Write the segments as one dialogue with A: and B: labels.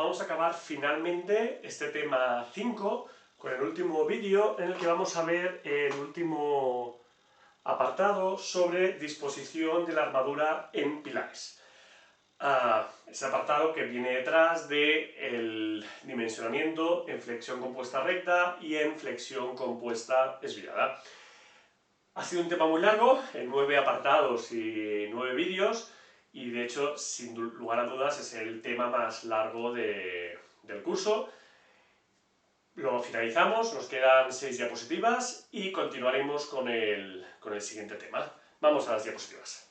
A: vamos a acabar finalmente este tema 5 con el último vídeo en el que vamos a ver el último apartado sobre disposición de la armadura en pilares. Ese apartado que viene detrás del dimensionamiento en flexión compuesta recta y en flexión compuesta desviada. Ha sido un tema muy largo, en 9 apartados y 9 vídeos, y de hecho, sin lugar a dudas, es el tema más largo del curso. Lo finalizamos, nos quedan 6 diapositivas y continuaremos con el siguiente tema. Vamos a las diapositivas.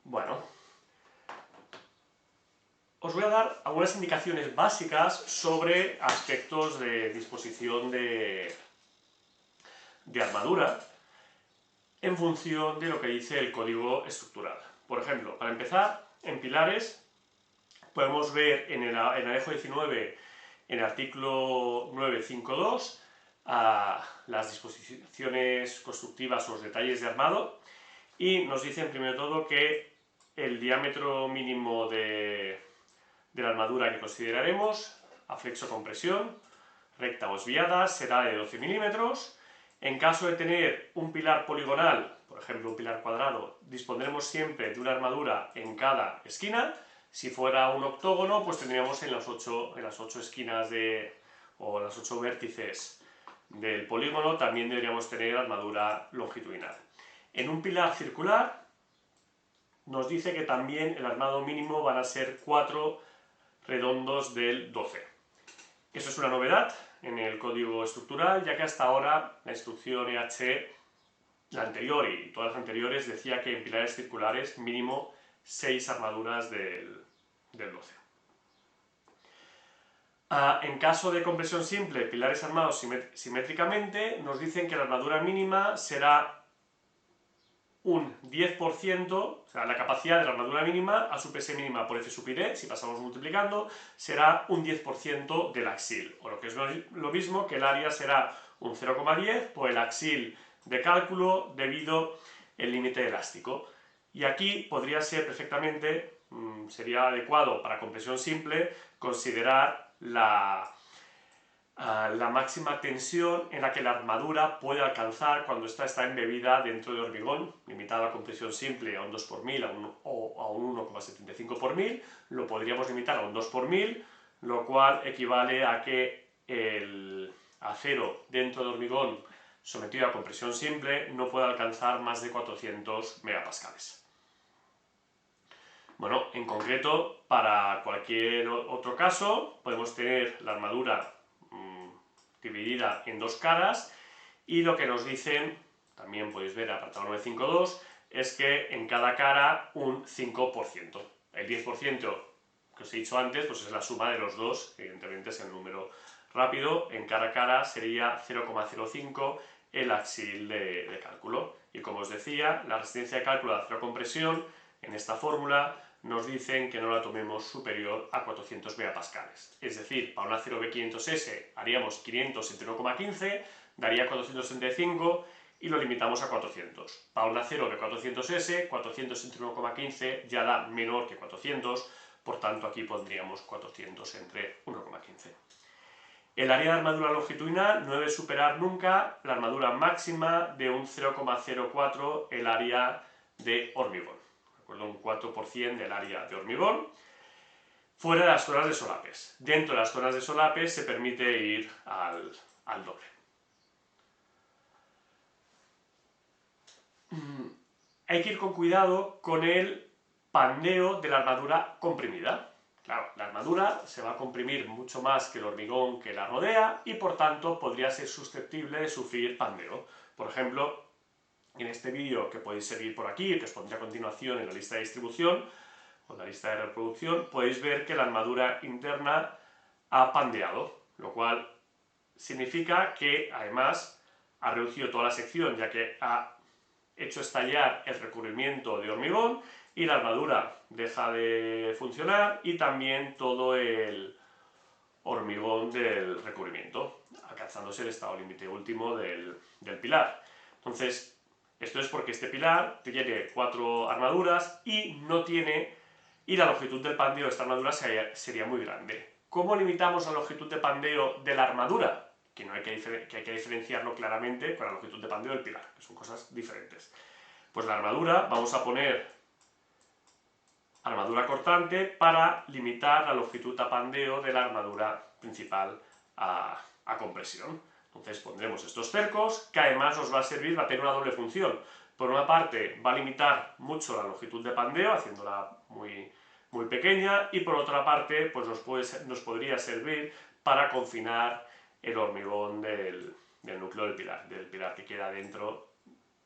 A: Bueno, os voy a dar algunas indicaciones básicas sobre aspectos de disposición de armadura en función de lo que dice el código estructural. Por ejemplo, para empezar, en pilares podemos ver en el anejo 19, en el artículo 952, las disposiciones constructivas o los detalles de armado, y nos dicen primero de todo que el diámetro mínimo de la armadura que consideraremos a flexo-compresión, recta o desviada, será de 12 milímetros. En caso de tener un pilar poligonal, por ejemplo un pilar cuadrado, dispondremos siempre de una armadura en cada esquina. Si fuera un octógono, pues tendríamos en las 8 esquinas o las 8 vértices del polígono, también deberíamos tener armadura longitudinal. En un pilar circular nos dice que también el armado mínimo van a ser 4 redondos del 12. Eso es una novedad en el código estructural, ya que hasta ahora la instrucción EH, la anterior y todas las anteriores, decía que en pilares circulares mínimo 6 armaduras del 12. En caso de compresión simple, pilares armados simétricamente, nos dicen que la armadura mínima será un 10%, o sea, la capacidad de la armadura mínima a su PS mínima por F sub I, si pasamos multiplicando, será un 10% del axil, o lo que es lo mismo que el área será un 0,10 por el axil de cálculo debido el límite elástico. Y aquí podría ser perfectamente, sería adecuado para compresión simple, considerar la máxima tensión en la que la armadura puede alcanzar cuando está embebida dentro de hormigón, limitada a compresión simple a un 2 por 1000 o a un 1,75 por 1000, lo podríamos limitar a un 2 por 1000, lo cual equivale a que el acero dentro de hormigón sometido a compresión simple no puede alcanzar más de 400 megapascales. Bueno, en concreto, para cualquier otro caso, podemos tener la armadura dividida en 2 caras, y lo que nos dicen, también podéis ver el apartado 952, es que en cada cara un 5%. El 10% que os he dicho antes, pues es la suma de los dos, evidentemente es el número rápido, en cada cara sería 0,05 el axil de cálculo. Y como os decía, la resistencia de cálculo de acero compresión, en esta fórmula, nos dicen que no la tomemos superior a 400 megapascales. Es decir, para un acero B500S haríamos 500 entre 1,15, daría 465 y lo limitamos a 400. Para un acero B400S, 400 entre 1,15 ya da menor que 400, por tanto aquí pondríamos 400 entre 1,15. El área de armadura longitudinal no debe superar nunca la armadura máxima de un 0,04 el área de hormigón. Un 4% del área de hormigón, fuera de las zonas de solapes. Dentro de las zonas de solapes se permite ir al doble. Hay que ir con cuidado con el pandeo de la armadura comprimida. Claro, la armadura se va a comprimir mucho más que el hormigón que la rodea y por tanto podría ser susceptible de sufrir pandeo. Por ejemplo, en este vídeo que podéis seguir por aquí, que os pondré a continuación en la lista de distribución o la lista de reproducción, podéis ver que la armadura interna ha pandeado, lo cual significa que además ha reducido toda la sección, ya que ha hecho estallar el recubrimiento de hormigón y la armadura deja de funcionar y también todo el hormigón del recubrimiento, alcanzándose el estado límite último del pilar. Entonces, Esto es porque este pilar tiene 4 armaduras y la longitud del pandeo de esta armadura sería muy grande. ¿Cómo limitamos la longitud de pandeo de la armadura? Que hay que diferenciarlo claramente con la longitud de pandeo del pilar, que son cosas diferentes. Pues la armadura, vamos a poner armadura cortante para limitar la longitud de pandeo de la armadura principal a compresión. Entonces pondremos estos cercos, que además nos va a servir, va a tener una doble función. Por una parte, va a limitar mucho la longitud de pandeo, haciéndola muy, muy pequeña, y por otra parte, pues nos podría servir para confinar el hormigón del núcleo del pilar que queda dentro,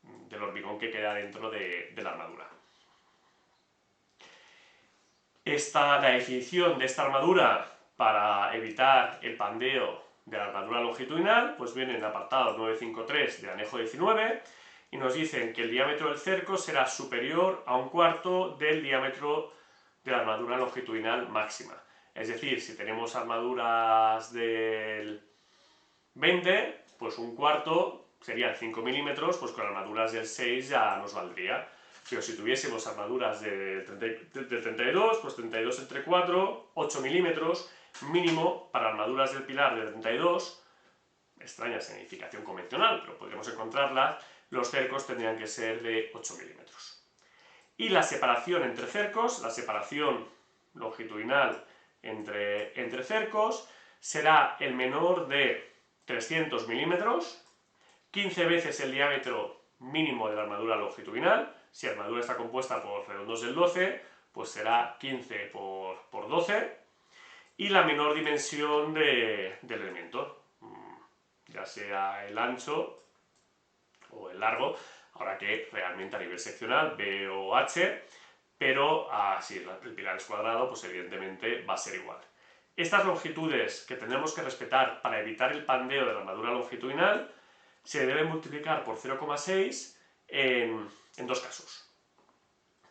A: del hormigón que queda dentro de la armadura. La definición de esta armadura para evitar el pandeo de la armadura longitudinal, pues viene en el apartado 953 del anejo 19 y nos dicen que el diámetro del cerco será superior a 1/4 del diámetro de la armadura longitudinal máxima. Es decir, si tenemos armaduras del 20, pues 1/4 serían 5 milímetros, pues con armaduras del 6 ya nos valdría. Pero si tuviésemos armaduras del 32, pues 32 entre 4, 8 milímetros, mínimo para armaduras del pilar de 32, extraña significación convencional, pero podríamos encontrarlas, los cercos tendrían que ser de 8 milímetros. Y la separación entre cercos, la separación longitudinal entre cercos, será el menor de 300 milímetros, 15 veces el diámetro mínimo de la armadura longitudinal. Si la armadura está compuesta por redondos del 12, pues será 15 por 12, y la menor dimensión del elemento, ya sea el ancho o el largo, ahora que realmente a nivel seccional B o H, pero si el pilar es cuadrado, pues evidentemente va a ser igual. Estas longitudes que tendremos que respetar para evitar el pandeo de la armadura longitudinal se deben multiplicar por 0,6 en dos casos.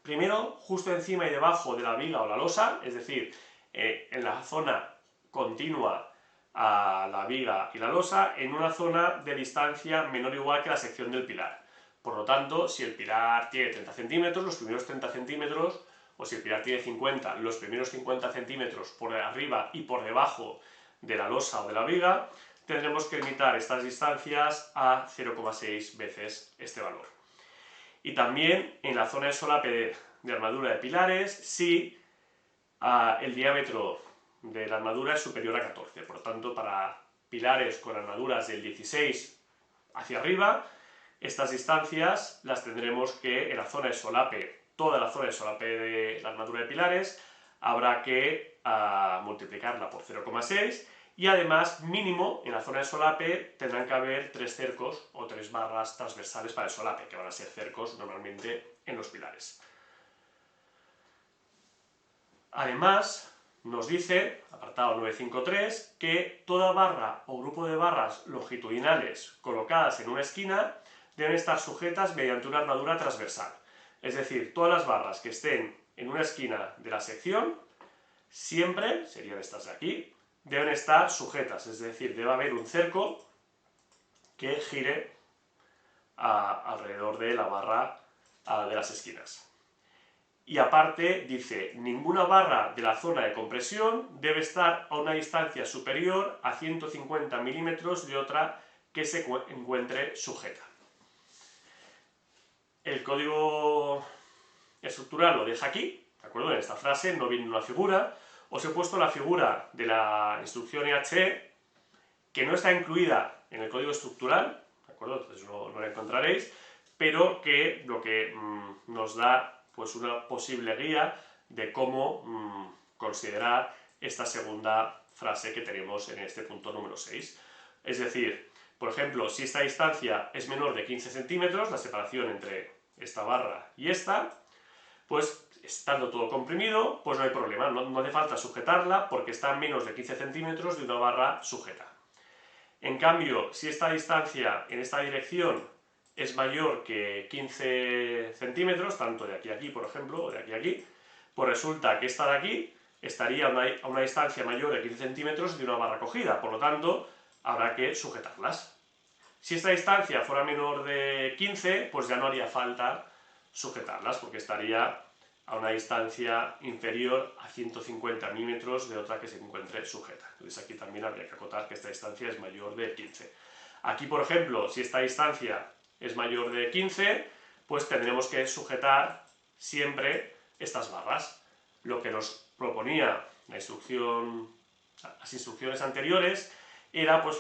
A: Primero, justo encima y debajo de la viga o la losa, es decir, en la zona continua a la viga y la losa, en una zona de distancia menor o igual que la sección del pilar. Por lo tanto, si el pilar tiene 30 centímetros, los primeros 30 centímetros, o si el pilar tiene 50, los primeros 50 centímetros por arriba y por debajo de la losa o de la viga, tendremos que limitar estas distancias a 0,6 veces este valor. Y también en la zona de solape de armadura de pilares, si el diámetro de la armadura es superior a 14. Por lo tanto, para pilares con armaduras del 16 hacia arriba, estas distancias las tendremos que en la zona de solape, toda la zona de solape de la armadura de pilares, habrá que multiplicarla por 0,6, y además, mínimo, en la zona de solape tendrán que haber 3 cercos o 3 barras transversales para el solape, que van a ser cercos normalmente en los pilares. Además, nos dice, apartado 953, que toda barra o grupo de barras longitudinales colocadas en una esquina deben estar sujetas mediante una armadura transversal. Es decir, todas las barras que estén en una esquina de la sección, siempre, serían estas de aquí, deben estar sujetas, es decir, debe haber un cerco que gire alrededor de la barra de las esquinas. Y aparte dice, ninguna barra de la zona de compresión debe estar a una distancia superior a 150 milímetros de otra que se encuentre sujeta. El código estructural lo deja aquí, ¿de acuerdo? En esta frase no viene una figura. Os he puesto la figura de la instrucción EHE, que no está incluida en el código estructural, ¿de acuerdo? Entonces no la encontraréis, pero que lo que nos da pues una posible guía de cómo considerar esta segunda frase que tenemos en este punto número 6. Es decir, por ejemplo, si esta distancia es menor de 15 centímetros, la separación entre esta barra y esta, pues estando todo comprimido, pues no hay problema, no hace falta sujetarla porque está a menos de 15 centímetros de una barra sujeta. En cambio, si esta distancia en esta dirección es mayor que 15 centímetros, tanto de aquí a aquí, por ejemplo, o de aquí a aquí, pues resulta que esta de aquí estaría a una distancia mayor de 15 centímetros de una barra cogida, por lo tanto, habrá que sujetarlas. Si esta distancia fuera menor de 15, pues ya no haría falta sujetarlas, porque estaría a una distancia inferior a 150 milímetros de otra que se encuentre sujeta. Entonces aquí también habría que acotar que esta distancia es mayor de 15. Aquí, por ejemplo, si esta distancia es mayor de 15, pues tendremos que sujetar siempre estas barras. Lo que nos proponía las instrucciones anteriores era pues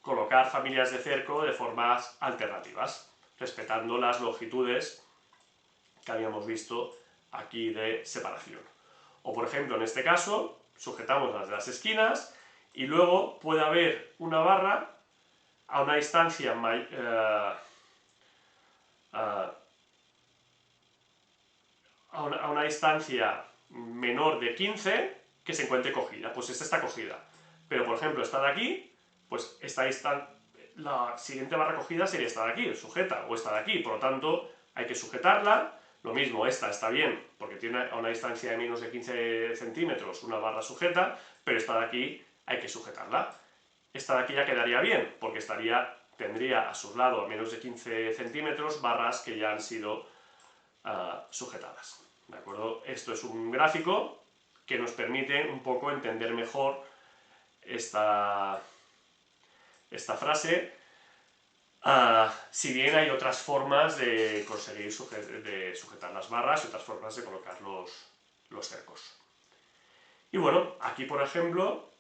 A: colocar familias de cerco de formas alternativas, respetando las longitudes que habíamos visto aquí de separación. O por ejemplo, en este caso, sujetamos las de las esquinas y luego puede haber una barra a una distancia menor de 15 que se encuentre cogida. Pues esta está cogida. Pero por ejemplo, esta de aquí, pues la siguiente barra cogida sería esta de aquí, sujeta, o esta de aquí. Por lo tanto, hay que sujetarla. Lo mismo, esta está bien, porque tiene a una distancia de menos de 15 centímetros una barra sujeta, pero esta de aquí hay que sujetarla. Esta de aquí ya quedaría bien, porque tendría a su lado a menos de 15 centímetros barras que ya han sido sujetadas. ¿De acuerdo? Esto es un gráfico que nos permite un poco entender mejor esta frase. Si bien hay otras formas de conseguir sujetar las barras y otras formas de colocar los cercos. Y bueno, aquí por ejemplo,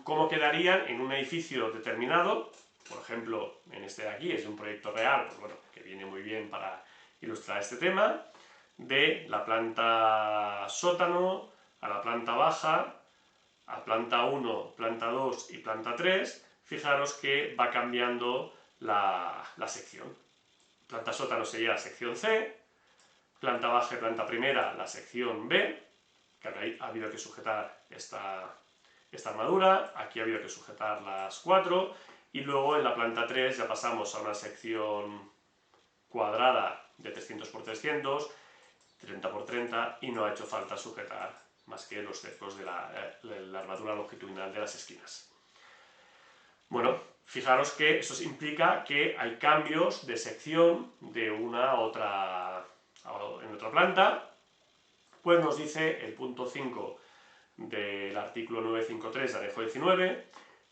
A: cómo quedarían en un edificio determinado. Por ejemplo, en este de aquí es un proyecto real, pues bueno, que viene muy bien para ilustrar este tema, de la planta sótano a la planta baja, a planta 1, planta 2 y planta 3, fijaros que va cambiando la sección. Planta sótano sería la sección C, planta baja y planta primera la sección B, que ha habido que sujetar esta armadura, aquí ha habido que sujetar las 4, y luego en la planta 3 ya pasamos a una sección cuadrada de 300 x 300, 30 x 30, y no ha hecho falta sujetar más que los cercos de la armadura longitudinal de las esquinas. Bueno, fijaros que eso implica que hay cambios de sección de una a otra, en otra planta. Pues nos dice el punto 5 del artículo 953 de anejo 19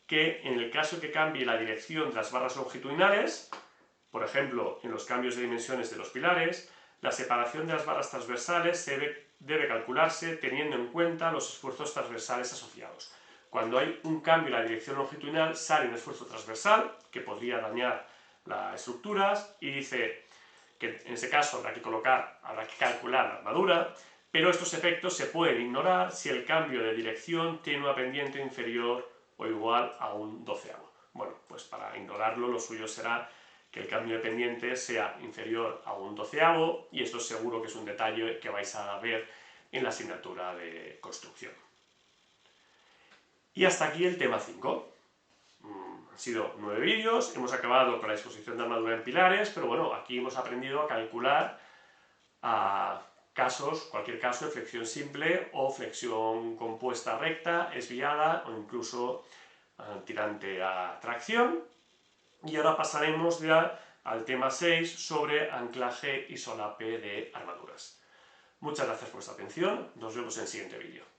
A: que en el caso que cambie la dirección de las barras longitudinales, por ejemplo, en los cambios de dimensiones de los pilares, la separación de las barras transversales debe calcularse teniendo en cuenta los esfuerzos transversales asociados. Cuando hay un cambio en la dirección longitudinal, sale un esfuerzo transversal que podría dañar las estructuras y dice que en ese caso habrá que calcular la armadura, pero estos efectos se pueden ignorar si el cambio de dirección tiene una pendiente inferior o igual a un doceavo. Bueno, pues para ignorarlo lo suyo será que el cambio de pendiente sea inferior a un doceavo, y esto seguro que es un detalle que vais a ver en la asignatura de construcción. Y hasta aquí el tema 5. Han sido 9 vídeos, hemos acabado con la disposición de armadura en pilares, pero bueno, aquí hemos aprendido a calcular cualquier caso de flexión simple o flexión compuesta recta, esviada o incluso tirante a tracción. Y ahora pasaremos ya al tema 6 sobre anclaje y solape de armaduras. Muchas gracias por vuestra atención, nos vemos en el siguiente vídeo.